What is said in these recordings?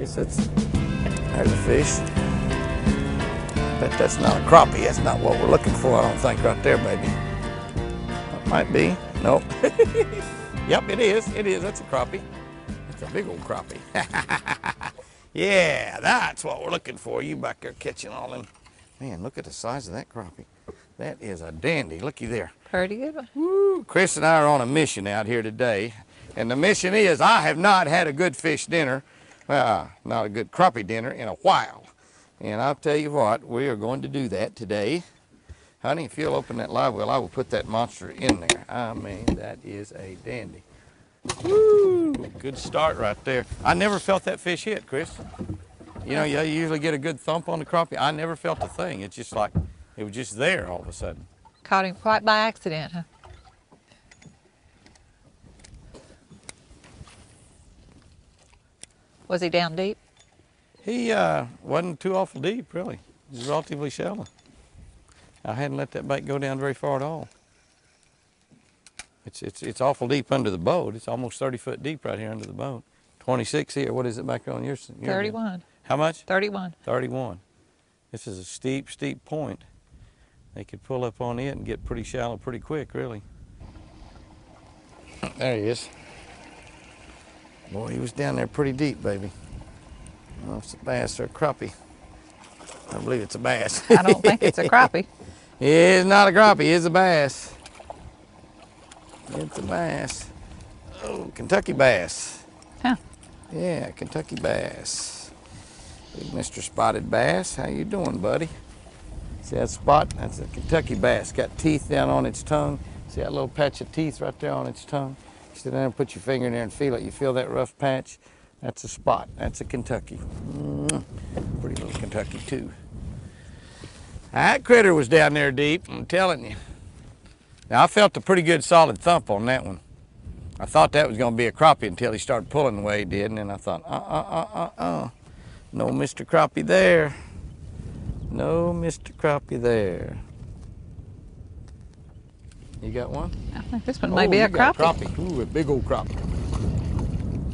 Guess there's a fish. But that's not a crappie. That's not what we're looking for, I don't think, right there, baby. It might be. Nope. Yep, it is. It is. That's a crappie. It's a big old crappie. Yeah, that's what we're looking for. You back there catching all them. Man, look at the size of that crappie. That is a dandy. Looky there. Pretty good one. Woo. Chris and I are on a mission out here today. And the mission is, I have not had a good fish dinner, not a good crappie dinner in a while. And I'll tell you what, we are going to do that today. Honey, if you'll open that live well, I will put that monster in there. I mean, that is a dandy. Woo! Good start right there. I never felt that fish hit, Chris. You know, you usually get a good thump on the crappie. I never felt a thing. It's just like, it was just there all of a sudden. Caught him quite by accident, huh? Was he down deep? He wasn't too awful deep, really. He was relatively shallow. I hadn't let that bait go down very far at all. It's awful deep under the boat. It's almost 30 foot deep right here under the boat. 26 here. What is it back on yours? 31. How much? 31. 31. This is a steep, steep point. They could pull up on it and get pretty shallow pretty quick, really. There he is. Boy, he was down there pretty deep, baby. I don't know if it's a bass or a crappie. I believe it's a bass. I don't think it's a crappie. It's not a crappie, it's a bass. It's a bass. Oh, Kentucky bass. Huh. Yeah, Kentucky bass. Big Mr. Spotted Bass, how you doing, buddy? See that spot? That's a Kentucky bass. Got teeth down on its tongue. See that little patch of teeth right there on its tongue? Sit down and put your finger in there and feel it. You feel that rough patch? That's a spot. That's a Kentucky. Pretty little Kentucky, too. That critter was down there deep, I'm telling you. Now, I felt a pretty good solid thump on that one. I thought that was going to be a crappie until he started pulling the way he did, and then I thought, no Mr. Crappie there. No Mr. Crappie there. You got one? I think this one may be a crappie. Ooh, a big old crappie.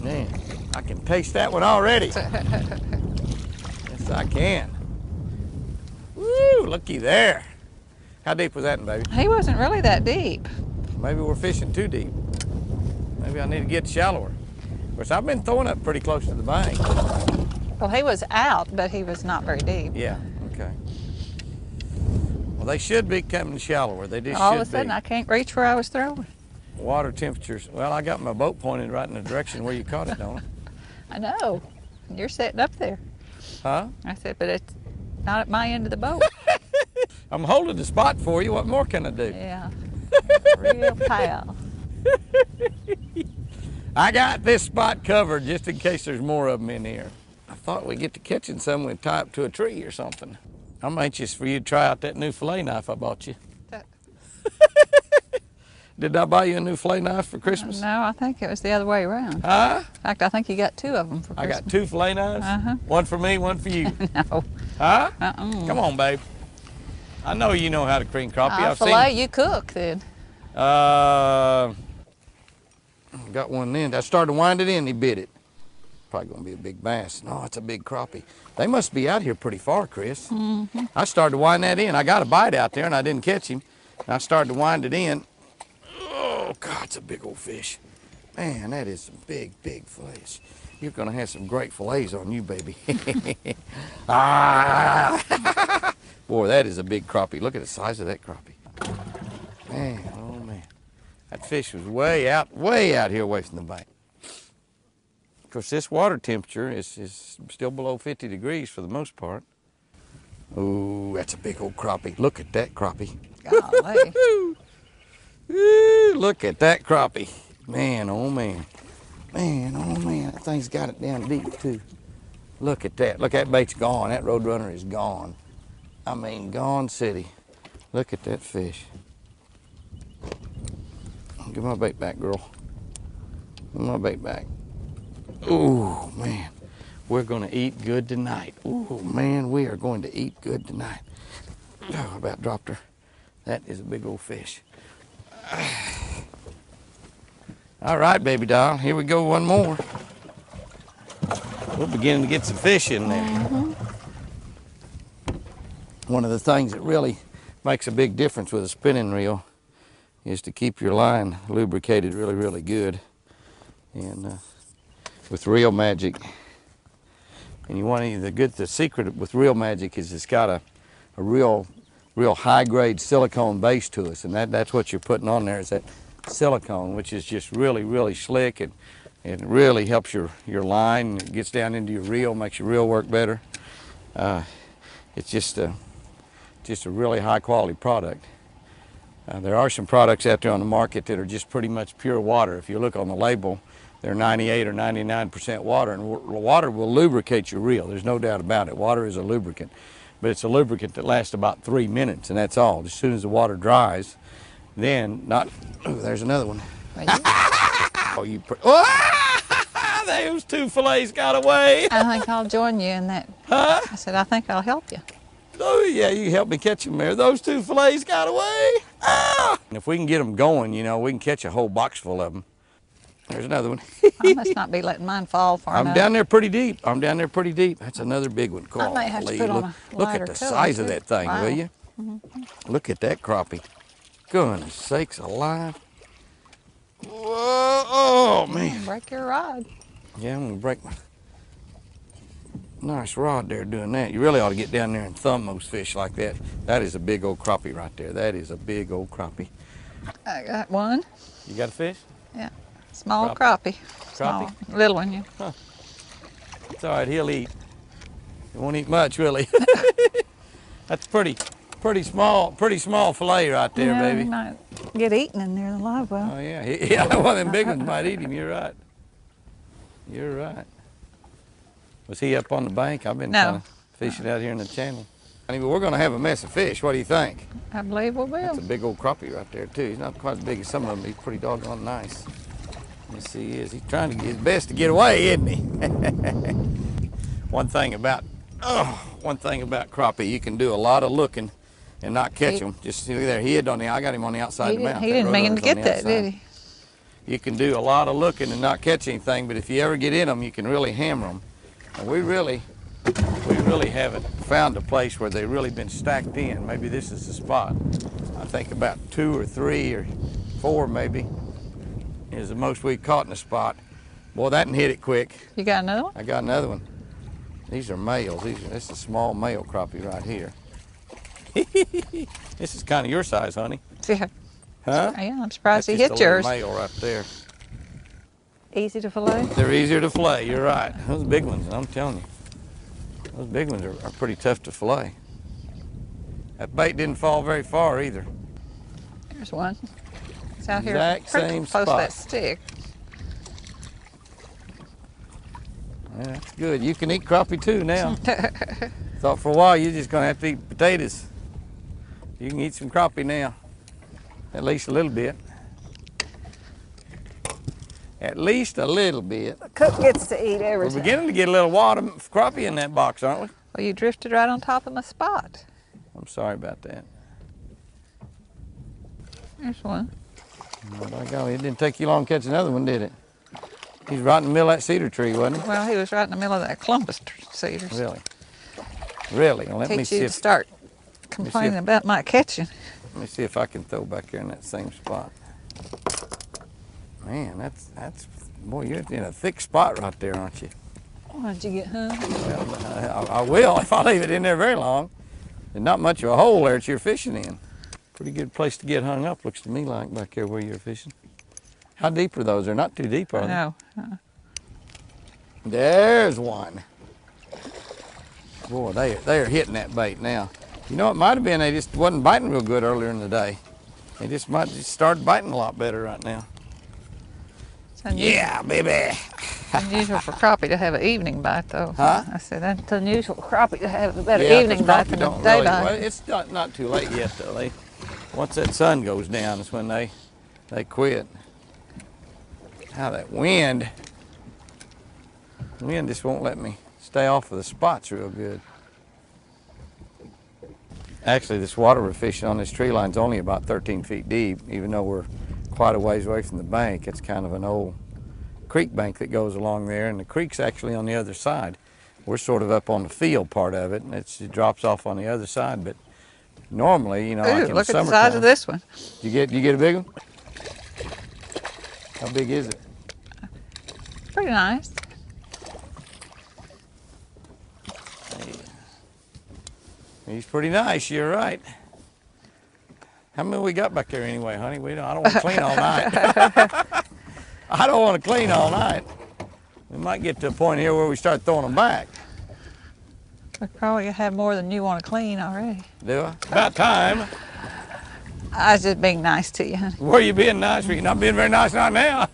Man, I can taste that one already. Yes, I can. Woo, looky there. How deep was that one, baby? He wasn't really that deep. Maybe we're fishing too deep. Maybe I need to get shallower. Of course, I've been throwing up pretty close to the bank. Well, he was out, but he was not very deep. Yeah, okay. Well, they should be coming shallower. They just All should of a sudden, be. I can't reach where I was throwing. Water temperatures. Well, I got my boat pointed right in the direction where you caught it, don't I? I know. You're sitting up there. Huh? I said, but it's not at my end of the boat. I'm holding the spot for you. What more can I do? Yeah. Real pal. I got this spot covered just in case there's more of them in here. I thought we'd get to catching some we'd tie up to a tree or something. I'm anxious for you to try out that new fillet knife I bought you. Did I buy you a new fillet knife for Christmas? No, I think it was the other way around. Huh? In fact, I think you got 2 of them for Christmas. I got 2 fillet knives? Uh-huh. One for me, one for you. No. Huh? Come on, babe. I know you know how to clean crappie. I've fillet, seen. you cook then. Got one then. I started to wind it in, he bit it. Probably gonna be a big bass. No, it's a big crappie. They must be out here pretty far, Chris. Mm-hmm. I started to wind that in. I got a bite out there and I didn't catch him. And I started to wind it in. Oh, God, it's a big old fish. Man, that is some big, big fish. You're gonna have some great fillets on you, baby. Ah! Boy, that is a big crappie. Look at the size of that crappie. Man, oh man. That fish was way out here away from the bank. Of course, this water temperature is still below 50 degrees for the most part. Ooh, that's a big old crappie. Look at that crappie. Golly. Ooh, look at that crappie. Man, oh man. Man, oh man, that thing's got it down deep too. Look at that. Look, that bait's gone. That Roadrunner is gone. I mean, gone city. Look at that fish. Give my bait back, girl. Give my bait back. Ooh, man. We're gonna eat good tonight. Ooh, man, we are going to eat good tonight. Oh, I about dropped her. That is a big old fish. All right, baby doll. Here we go, one more. We're beginning to get some fish in there. One of the things that really makes a big difference with a spinning reel is to keep your line lubricated really, really good. And with Reel Magic, and you want the secret with Reel Magic is it's got a real high grade silicone base to us, and that's what you're putting on there is that silicone, which is just really, really slick, and it really helps your line. It gets down into your reel, makes your reel work better. It's just a really high quality product. There are some products out there on the market that are just pretty much pure water. If you look on the label, they're 98 or 99% water, and water will lubricate your reel. There's no doubt about it. Water is a lubricant, but it's a lubricant that lasts about 3 minutes, and that's all. As soon as the water dries, then there's another one. Those two fillets got away. I think I'll join you in that. Huh? I said, I think I'll help you. Oh, yeah, you help me catch them there. Those two fillets got away. Ah! And if we can get them going, you know, we can catch a whole box full of them. There's another one. I must not be letting mine fall far enough. I'm down there pretty deep. That's another big one. I may have to put on a Look lighter at the color, size of too. that thing, Wow. will you? Look at that crappie. Goodness sakes alive. Whoa, oh, man. Break your rod. Yeah, I'm going to break my nice rod there doing that. You really ought to get down there and thumb those fish like that. That is a big old crappie right there. That is a big old crappie. I got one. You got a fish? Yeah. Small crappie. Crappie? Small. Little one, yeah. Huh. It's all right, he'll eat. He won't eat much, will he? That's pretty small fillet right there, Yeah, baby. he might get eaten in there in the live well. Oh, yeah. Yeah, one of them big ones might eat him. You're right. You're right. Was he up on the bank? I've been kind of fishing out here in the channel. I mean, we're going to have a mess of fish. What do you think? I believe we will. That's a big old crappie right there, too. He's not quite as big as some of them. He's pretty doggone nice. Yes, he is. He's trying to get his best to get away, isn't he? One thing about crappie, you can do a lot of looking and not catch them. Just see there, I got him on the outside of the mouth. He didn't mean to get that, did he? You can do a lot of looking and not catch anything, but if you ever get in them, you can really hammer them. And we really haven't found a place where they've really been stacked in. Maybe this is the spot. I think about 2 or 3 or 4 maybe is the most we've caught in a spot. Boy, that can hit it quick. You got another one? I got another one. These are males. This is a small male crappie right here. This is kind of your size, honey. Yeah. Huh? Yeah, I'm surprised That's he just hit a little yours. male right there. Easy to fillet? They're easier to fillet, you're right. Those big ones, I'm telling you. Those big ones are pretty tough to fillet. That bait didn't fall very far either. There's one. It's out here Exact pretty same close to spot. that stick. Yeah, that's good. You can eat crappie too now. Thought for a while you're just gonna have to eat potatoes. You can eat some crappie now. At least a little bit. At least a little bit. The cook gets to eat We're everything. beginning to get a little water crappie in that box, aren't we? Well, you drifted right on top of my spot. I'm sorry about that. There's one. Oh, by golly, it didn't take you long to catch another one, did it? He's right in the middle of that cedar tree, wasn't he? Well, he was right in the middle of that clump of cedars. Really? Really? Well, let me Teach see you to if start complaining about my catching. let me see if I can throw back there in that same spot. Man, that's boy, you're in a thick spot right there, aren't you? Why did you get hung? Well, I will if I leave it in there very long. There's not much of a hole there that you're fishing in. Pretty good place to get hung up, looks to me like, back there where you're fishing. How deep are those? They're not too deep, are they? No. There's one. Boy, they are hitting that bait now. You know, it might have been they just wasn't biting real good earlier in the day. They just might just started biting a lot better right now. It's unusual, Yeah, baby. unusual for crappie to have an evening bite, though. Huh? I said that's unusual for crappie to have a better Yeah, evening 'cause bite crappie than a don't day really, bite. well, it's not too late yet though. Once that sun goes down is when they quit. How that wind just won't let me stay off of the spots real good. Actually, this water we're fishing on this tree line is only about 13 feet deep, even though we're quite a ways away from the bank. It's kind of an old creek bank that goes along there, and the creek's actually on the other side. We're sort of up on the field part of it, and it drops off on the other side. But normally, you know, Ooh, like in look the at the size of this one. You get a big one? How big is it? Pretty nice. He's pretty nice, you're right. How many we got back there anyway, honey? I don't want to clean all night. I don't want to clean all night. We might get to a point here where we start throwing them back. We probably have more than you want to clean already. Do I? About time. I was just being nice to you, honey. Were you being nice? You're not being very nice right now.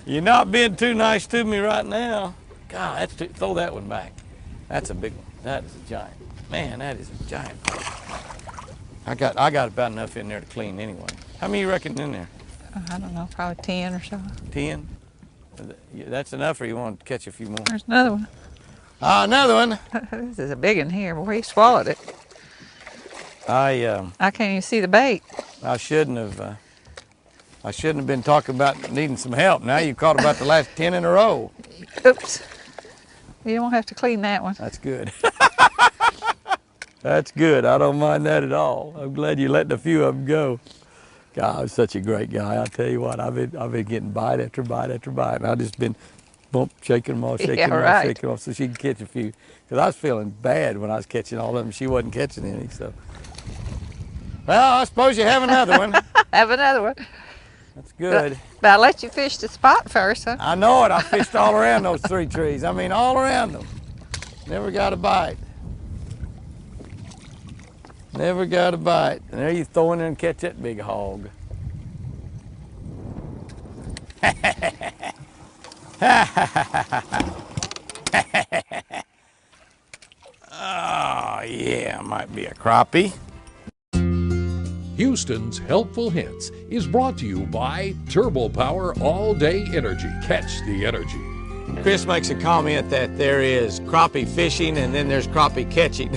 You're not being too nice to me right now. God, throw that one back. That's a big one. That is a giant. Man, that is a giant. I got about enough in there to clean anyway. How many you reckon in there? I don't know, probably 10 or so. 10? That's enough, or you want to catch a few more? There's another one. Another one. This is a big one here. Boy, he swallowed it. I can't even see the bait. I shouldn't have been talking about needing some help. Now you caught about the last 10 in a row. Oops. You don't have to clean that one. That's good. That's good. I don't mind that at all. I'm glad you letting a few of them go. God, I'm such a great guy. I'll tell you what, I've been getting bite after bite after bite, and I've just been shaking them off, shaking them off, shaking them off, so she can catch a few. Because I was feeling bad when I was catching all of them. She wasn't catching any, so. Well, I suppose you have another one. Have another one. That's good. But I'll let you fish the spot first, huh? I know it. I fished all around those 3 trees. I mean, all around them. Never got a bite. Never got a bite. And there you throw in there and catch that big hog. Oh, yeah, might be a crappie. Houston's Helpful Hints is brought to you by Turbo Power All Day Energy. Catch the energy. Chris makes a comment that there is crappie fishing and then there's crappie catching.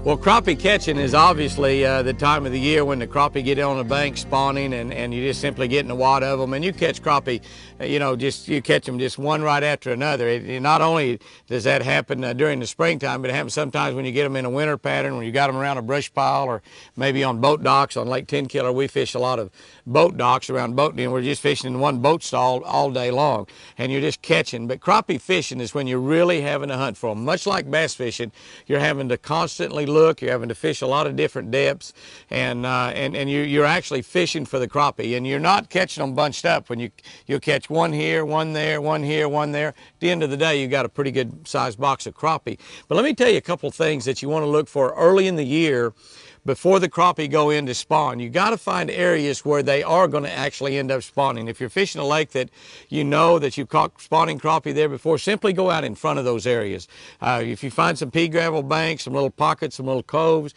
Well, crappie catching is obviously the time of the year when the crappie get on the bank spawning, and you just simply get in a wad of them, and you catch crappie, you catch them just one right after another. Not only does that happen during the springtime, but it happens sometimes when you get them in a winter pattern, when you got them around a brush pile or maybe on boat docks. On Lake Tenkiller, we fish a lot of boat docks around boating, and we're just fishing in one boat stall all day long, and you're just catching. But crappie fishing is when you're really having to hunt for them. Much like bass fishing, you're having to constantly look, you're having to fish a lot of different depths, and you're actually fishing for the crappie, and you're not catching them bunched up. When you'll catch one here, one there, one here, one there. At the end of the day, you got a pretty good sized box of crappie. But let me tell you a couple things that you want to look for early in the year before the crappie go in to spawn. You got to find areas where they are going to actually end up spawning. If you're fishing a lake that you know that you've caught spawning crappie there before, simply go out in front of those areas. If you find some pea gravel banks, some little pockets, some little coves,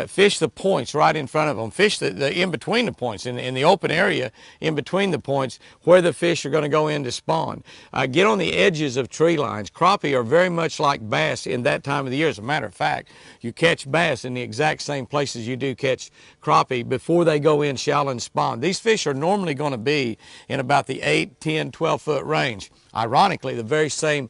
fish the points right in front of them. Fish the in between the points, in the open area in between the points where the fish are going to go in to spawn. Get on the edges of tree lines. Crappie are very much like bass in that time of the year. As a matter of fact, you catch bass in the exact same places you do catch crappie before they go in shallow and spawn. These fish are normally going to be in about the 8, 10, 12 foot range. Ironically, the very same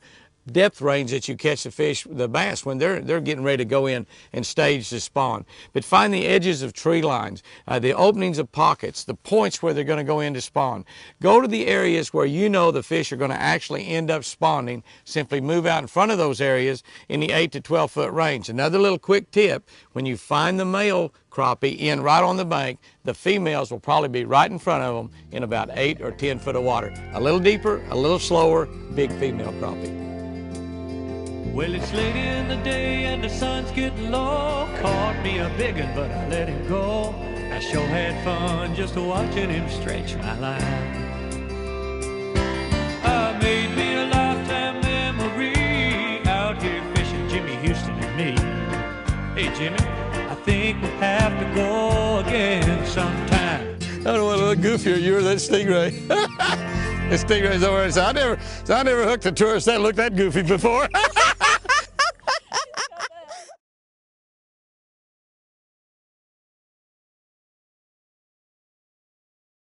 depth range that you catch the bass when they're getting ready to go in and stage to spawn. But find the edges of tree lines, the openings of pockets, the points where they're going to go in to spawn. Go to the areas where you know the fish are going to actually end up spawning. Simply move out in front of those areas in the 8 to 12 foot range. Another little quick tip, when you find the male crappie in right on the bank, the females will probably be right in front of them in about 8 or 10 foot of water. A little deeper, a little slower, big female crappie. Well, it's late in the day and the sun's getting low. Caught me a big one, but I let him go. I sure had fun just watching him stretch my line. I made me a lifetime memory out here fishing Jimmy Houston and me. Hey, Jimmy, I think we'll have to go again sometime. I don't want to look goofier. You were that stingray. This stingray's over there. So I never hooked a tourist that looked that goofy before.